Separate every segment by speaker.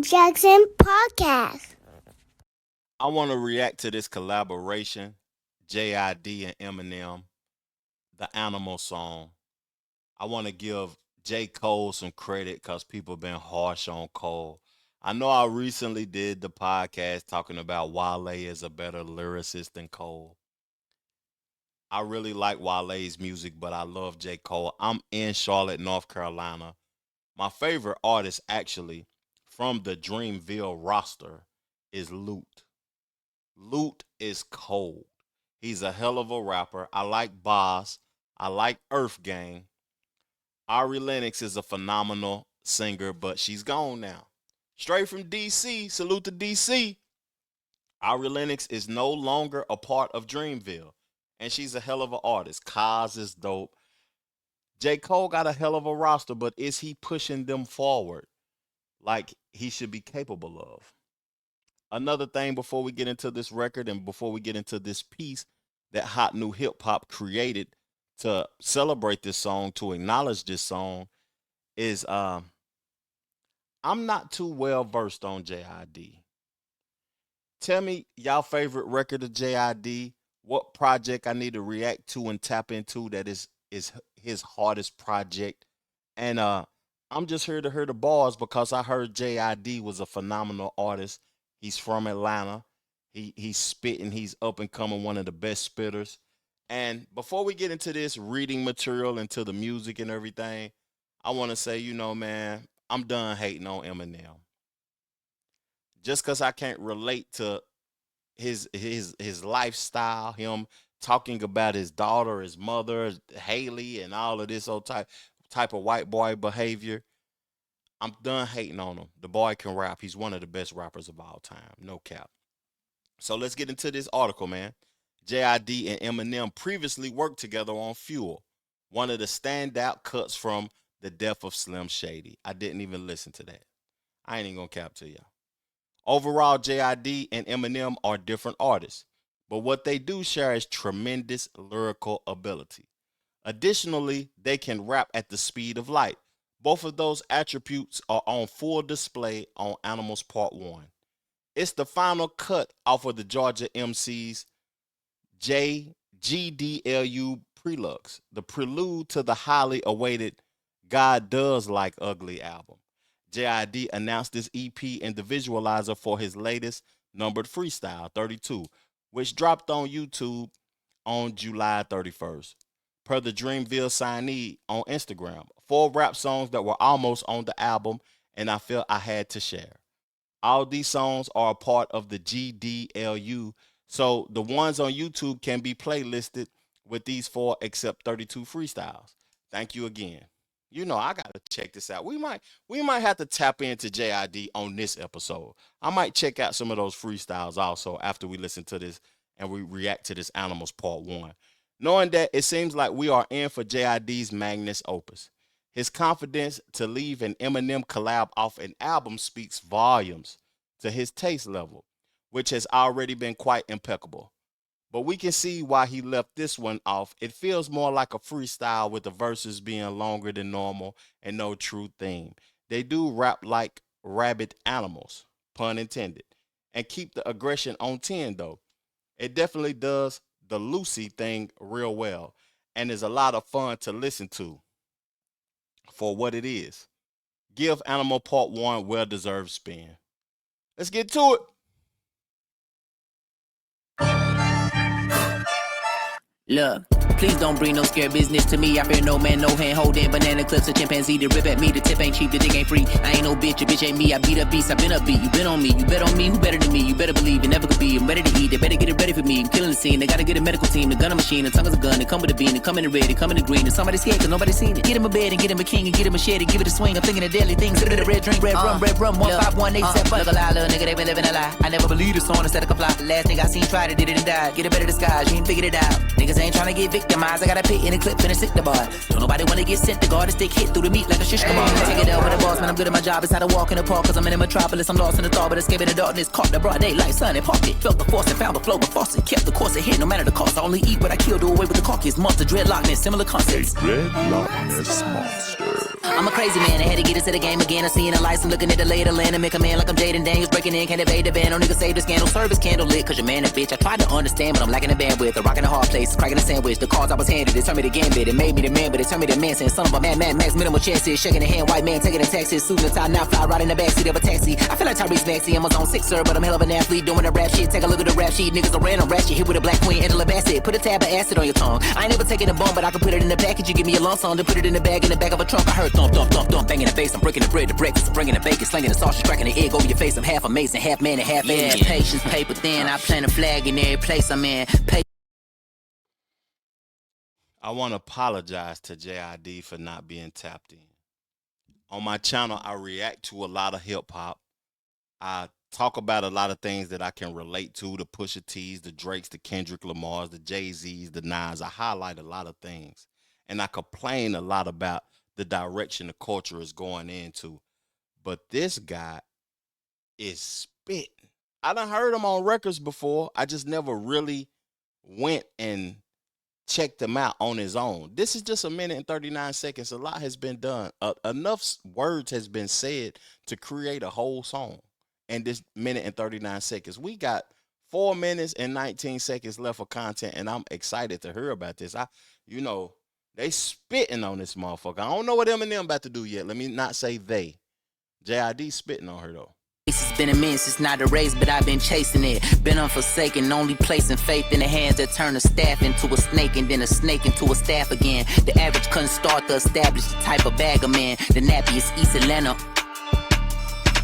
Speaker 1: Jackson Podcast.
Speaker 2: I want to react to this collaboration, JID and Eminem, the Animal song. I want to give J. Cole some credit because people been harsh on Cole. I know I recently did the podcast talking about Wale is a better lyricist than Cole. I really like Wale's music, but I love J. Cole. I'm in Charlotte, North Carolina. My favorite artist, actually, from the Dreamville roster is Loot. Loot is cold. He's a hell of a rapper. I like Boss. I like Earth Gang. Ari Lennox is a phenomenal singer, but she's gone now. Straight from DC, salute to DC. Ari Lennox is no longer a part of Dreamville, and she's a hell of an artist. Kaz is dope. J. Cole got a hell of a roster, but is he pushing them forward like he should be capable of? Another thing before we get into this record and before we get into this piece that Hot New Hip Hop created to celebrate this song, to acknowledge this song, is I'm not too well versed on JID. Tell me y'all favorite record of JID, what project I need to react to and tap into that is his hardest project. And I'm just here to hear the bars because I heard JID was a phenomenal artist. He's from Atlanta. He's spitting. He's up and coming, one of the best spitters. And before we get into this reading material, into the music and everything, I want to say, man, I'm done hating on Eminem. Just because I can't relate to his lifestyle, him talking about his daughter, his mother, Haley, and all of this old type of white boy behavior. I'm done hating on him. The boy can rap. He's one of the best rappers of all time. No cap. So let's get into this article, man. JID and Eminem previously worked together on Fuel, one of the standout cuts from The Death of Slim Shady. I didn't even listen to that. I ain't even gonna cap to y'all. Overall, JID and Eminem are different artists, but what they do share is tremendous lyrical ability. Additionally, they can rap at the speed of light. Both of those attributes are on full display on Animals Part 1. It's the final cut off of the Georgia MC's JIDLU Prelux, the prelude to the highly awaited God Does Like Ugly album. JID announced this EP in the visualizer for his latest numbered freestyle, 32, which dropped on YouTube on July 31st. Per the Dreamville signee on Instagram, 4 rap songs that were almost on the album, and I felt I had to share. All these songs are a part of the GDLU, so the ones on YouTube can be playlisted with these 4 except 32 freestyles. Thank you again. I gotta check this out. We might have to tap into JID on this episode. I might check out some of those freestyles also after we listen to this and we react to this Animals Part 1. Knowing that it seems like we are in for JID's magnus opus. His confidence to leave an Eminem collab off an album speaks volumes to his taste level, which has already been quite impeccable. But we can see why he left this one off. It feels more like a freestyle with the verses being longer than normal and no true theme. They do rap like rabid animals, pun intended, and keep the aggression on 10 though. It definitely does the Lucy thing real well and is a lot of fun to listen to for what it is. Give Animal Part 1 well-deserved spin. Let's get to it.
Speaker 3: Look, please don't bring no scared business to me. I fear no man, no hand holding banana clips, a chimpanzee to rip at me. The tip ain't cheap, the dick ain't free. I ain't no bitch, a bitch ain't me. I beat up beast, I been up beat. You been on me, you bet on me. Who better than me? You better believe it never could be. I'm ready to eat, they better get it ready for me. I'm killing the scene, they gotta get a medical team. The gun a machine, the tongue is a gun. They come with a bean, they come in the red, they come in the green. And somebody scared cause nobody seen it. Get him a bed and get him a king and get him a shed and give it a swing. I'm thinking of deadly things. Sip it a red drink, red rum, 15187. Look a lie, little nigga, they been living a lie. I never believed the song instead of comply. The last nigga I seen tried it, did it and died. Get a better disguise, you ain't figured it out. Niggas ain't trying to get victim. victimized. I got a pit in a clip, finna sick the bar. Don't nobody wanna get sent to guard. A stick hit through the meat like a shish kebab. Take it out with the boss, man, I'm good at my job. It's how to walk in the park, cause I'm in a metropolis. I'm lost in the thought, but escaping the darkness. Caught the broad daylight, sun and parked it. Felt the force and found the flow, but faucet. Kept the course ahead, no matter the cost. I only eat what I kill, do away with the carcass. Monster, dreadlockness, similar concepts.
Speaker 4: Dreadlockness monster.
Speaker 3: I'm a crazy man, I had to get into the game again. I'm seeing the lights, I'm looking at the lay of the land and make a man like I'm Jaden Daniels breaking in, can't evade the ban. No niggas save the scandal, service candle lit, cause your man a bitch. I tried to understand, but I'm lacking the bandwidth. A rock in a hard place, cracking a sandwich. The cards I was handed, it turned me to gambit. It made me the man, but it turned me to man. Saying son of a man, max minimal chances. Shaking the hand, white man taking the taxes. Suit and tie, now fly right in the backseat of a taxi. I feel like Tyrese Maxey, I'm a zone 6, sir, but I'm hell of an athlete doing the rap shit. Take a look at the rap sheet, niggas are random rap shit. Hit with a black queen, Angela Bassett. Put a tab of acid on your tongue. I ain't never taking a bone, but I can put it in the package. You give me a lump sum to put it in the bag of a trunk. I heard thump, thump, thump, thump, banging the bass. I'm breaking the bread to breakfast. I'm bringing the bacon, slinging the sausage, cracking the egg over your face. I'm half amazing, half man and half alien. Patience, paper thin. I plant a flag in every place I'm in.
Speaker 2: I want to apologize to JID for not being tapped in. On my channel, I react to a lot of hip hop. I talk about a lot of things that I can relate to, the Pusha T's, the Drakes, the Kendrick Lamars, the Jay-Z's, the Nas. I highlight a lot of things. And I complain a lot about the direction the culture is going into. But this guy is spitting. I done heard him on records before. I just never really went and checked him out on his own. This is just 1 minute and 39 seconds. A lot has been done. Enough words has been said to create a whole song. And this 1 minute and 39 seconds. We got 4 minutes and 19 seconds left of content, and I'm excited to hear about this. They spitting on this motherfucker. I don't know what Eminem about to do yet. Let me not say they. JID spitting on her though.
Speaker 3: It's been immense, it's not a race, but I've been chasing it. Been unforsaken, only placing faith in the hands that turn a staff into a snake and then a snake into a staff again. The average couldn't start to establish the type of bag I'm in. The nappy is East Atlanta.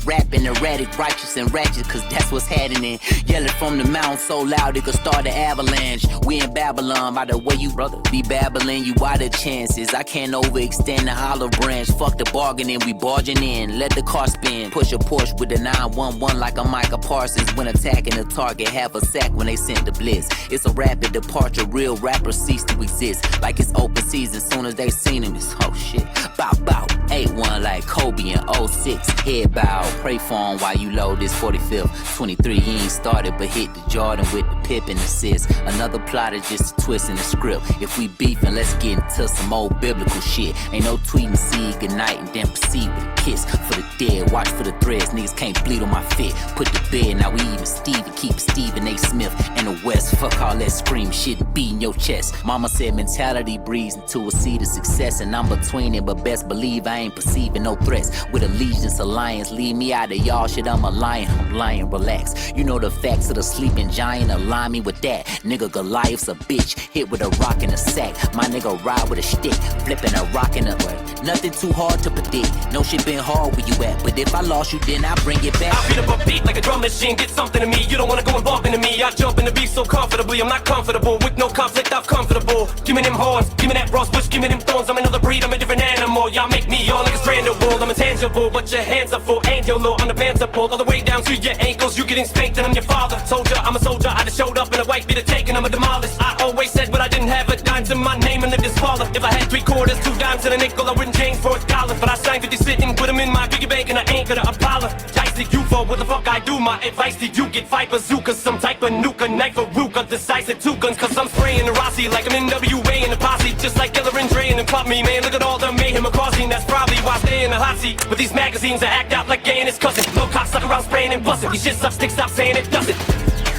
Speaker 3: Rapping erratic, righteous and ratchet, cause that's what's happening. Yelling from the mountain so loud it could start an avalanche. We in Babylon, by the way you brother be babbling, you out of chances. I can't overextend the olive branch. Fuck the bargaining, we barging in. Let the car spin. Push a Porsche with the 911 like a Micah Parsons. When attacking the target, have a sack when they sent the blitz. It's a rapid departure, real rappers cease to exist. Like it's open season, soon as they seen him, it's oh shit. Bow, bow, 8-1 like Kobe in 06. Head bow. Pray for him while you load this 45th. 23, he ain't started, but hit the Jordan with the pip and assist. Another plot is just a twist in the script. If we beefing, let's get into some old biblical shit. Ain't no tweeting, see goodnight, and then proceed with a kiss. For the dead, watch for the threads. Niggas can't bleed on my fit. Put the bed, now we even Steve and keep Stephen A. Smith in the West. Fuck all that scream shit and beating your chest. Mama said mentality breeds into a seed of success, and I'm between it, but best believe I ain't perceiving no threats. With allegiance, alliance, leave me out of y'all shit, I'm a lion, I'm lying, relax. You know the facts of the sleeping giant, align me with that. Nigga Goliath's a bitch, hit with a rock and a sack. My nigga ride with a stick, flipping a rock in a way. Nothing too hard to predict, no shit been hard where you at. But if I lost you, then I bring it back.
Speaker 5: I beat up a beat like a drum machine, get something to me. You don't wanna go and bump into me, I jump in the beat so comfortably. I'm not comfortable, with no conflict, I'm comfortable. Give me them horns, give me that rose bush, give me them thorns. I'm another breed, I'm a different animal. Y'all make me all like a strandable, I'm intangible, but your hands are full. Ain't your low, I'm the pants are pulled all the way down to your ankles. You getting spanked and I'm your father. Soldier, I'm a soldier, I just showed up in a white beater taken, I'm a demolished. I always said what I didn't have, a dime to my name and lived this smaller. If I had 3 quarters, 2 dimes and a nickel, I wouldn't change for $1. But I signed 50 sitting, put them in my piggy bank and I ain't gonna apologize to you for what the fuck I do. My advice to you, get fight bazooka, some type of nuka, knife or ruka, decisive 2 guns, cause I'm spraying the Rossi like I'm NWA in the posse, just like Killer and Dre and them pop me, man. Look at all the mayhem causing, that's probably why I stay in the hot seat. But these magazines that act out like gay and his cousin, no cops suck around spraying and busting. These shit sucks, stick, stop saying it doesn't.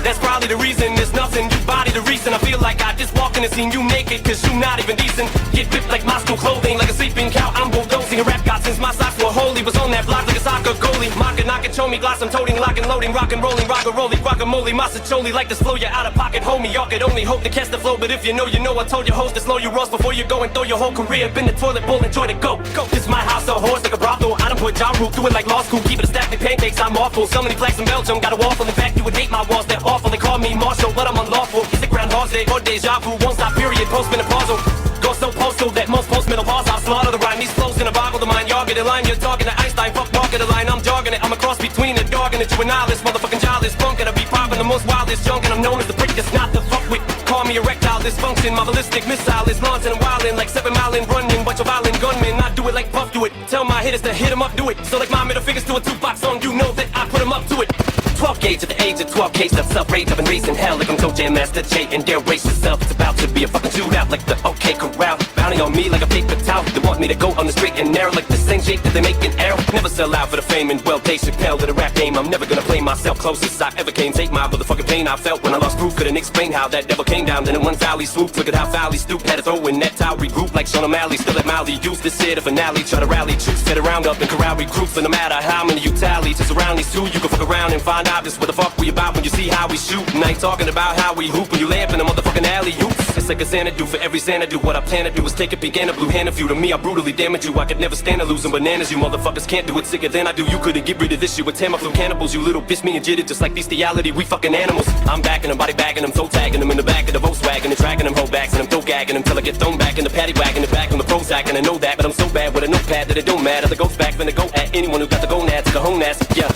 Speaker 5: That's probably the reason, there's nothing, you body the reason. I feel like I just walked in and seen you naked, cause you not even decent. Get whipped like Moscow clothing, like a sleeping cow, I'm bulldozing. A rap god since my socks were holy, was on that block like a soccer goalie. Mocking, knocking, show me glass, I'm toting, locking, loading, rockin', rolling, rock-a-rolling, guacamole, massacholi, like this flow, you're out of pocket, homie. Y'all could only hope to catch the flow, but if you know, you know. I told your host to slow your roast before you go and throw your whole career. Been the toilet bowl, enjoy the go. This is my house, a horse like a brothel. I done put Ja Rule, do it like law school, keep it a stack like pancakes, I'm awful. So many flags in Belgium, got a waffle, in fact you would hate my walls, they're awful. They call me Marshall, but I'm unlawful. It's a Groundhog's Day or deja vu, won't stop period, postmenopausal. Go so postal that most postmenopause, I'll slaughter the rhyme. These flows in a boggle the mind, y'all get in line. You're talking to Einstein, fuck walking the line. I'm jogging it, I'm a cross between a dog and a juvenilist. Motherfucking childish punk, and I be popping the most wildest junk, and I'm known as the prick that's not the fuck with. Call me erectile dysfunction. My ballistic missile is launching and wildin' like 7 Mile and running. Watch a violent gunman, I do it like Puff do it. Tell my hitters to hit 'em up, do it. So like my middle fingers to a Tupac song, you know that I put 'em up to it. 12 gauge at the age of 12 case of self-rage. I've been raising hell like I'm Toe Jam Master J. And dare race yourself, it's about to be a fucking shootout like the OK Corral. Bounty on me like a paper towel. They want me to go on the straight and narrow like the same shape that they make an arrow. Never sell out for the fame and well, Dave Chappelle to the rap game. I'm never gonna play myself closest I ever came. Take my motherfucking pain I felt when I lost proof. Couldn't explain how that devil came down. Then in one valley swoop. Look at how foul he stooped. Had to throw in that towel. Regroup like Sean O'Malley. Still at Mally. Used this shit a finale. Try to rally troops. Set around up and corral recruits. And no matter how many you tally. Just around these two. You can fuck around and find out just what the fuck we about when you see how we shoot. And I ain't talking about how we hoop when you lamp in a motherfucking alley oops. It's like a Xanadu for every Xanadu. What I plan to do is take a peek and a blue hand of you. To me I brutally damage you. I could never stand to losing bananas. You motherfuckers can't do it sicker than I do. You couldn't get rid of this shit with Tamiflu cannibals. You little bitch, me and JID just like bestiality. We fucking animals. I'm backing them, body bagging them, toe tagging them in the back of the Volkswagen and dragging them whole backs and I'm throat gagging them till I get thrown back in the paddy wagon and back on the Prozac. And I know that, but I'm so bad with a notepad that it don't matter. The ghost back finna go at anyone who got the gonads to the hone ass. Yeah.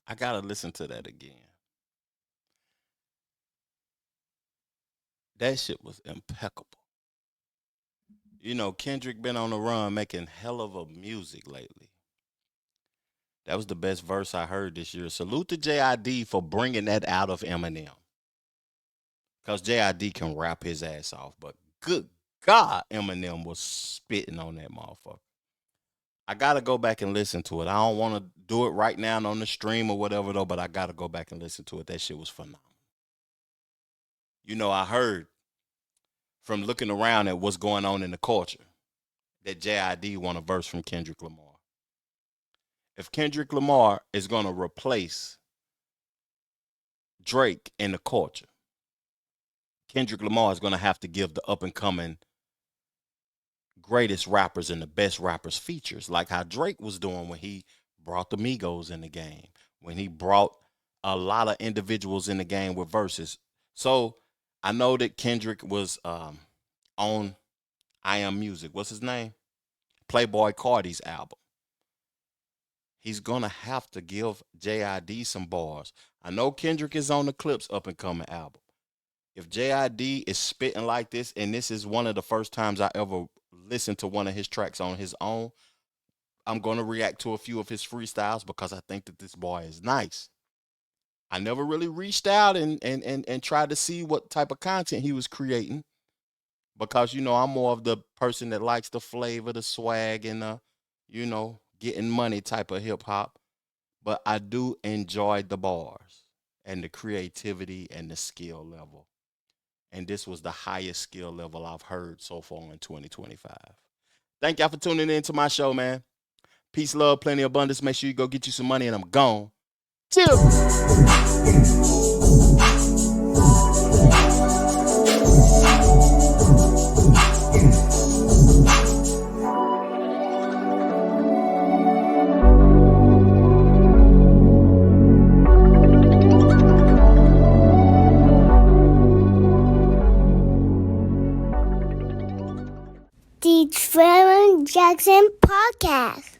Speaker 2: I gotta listen to that again. That shit was impeccable. You know, Kendrick been on the run making hell of a music lately. That was the best verse I heard this year. Salute to JID for bringing that out of Eminem. Because JID can rap his ass off. But good God, Eminem was spitting on that motherfucker. I got to go back and listen to it. I don't want to do it right now on the stream or whatever, though, but I got to go back and listen to it. That shit was phenomenal. You know, I heard from looking around at what's going on in the culture that JID want a verse from Kendrick Lamar. If Kendrick Lamar is going to replace Drake in the culture, Kendrick Lamar is going to have to give the up-and-coming greatest rappers and the best rappers features, like how Drake was doing when he brought the Migos in the game, when he brought a lot of individuals in the game with verses. So I know that Kendrick was on I Am Music. What's his name? Playboy Cardi's album. He's going to have to give JID some bars. I know Kendrick is on the Clips up-and-coming album. If JID is spitting like this, and this is one of the first times I ever listened to one of his tracks on his own, I'm going to react to a few of his freestyles because I think that this boy is nice. I never really reached out and tried to see what type of content he was creating because, you know, I'm more of the person that likes the flavor, the swag, and, you know, getting money type of hip hop. But I do enjoy the bars and the creativity and the skill level. And this was the highest skill level I've heard so far in 2025. Thank y'all for tuning in to my show, man. Peace, love, plenty of abundance. Make sure you go get you some money, and I'm gone. Chill.
Speaker 1: The Trevor Jackson Podcast.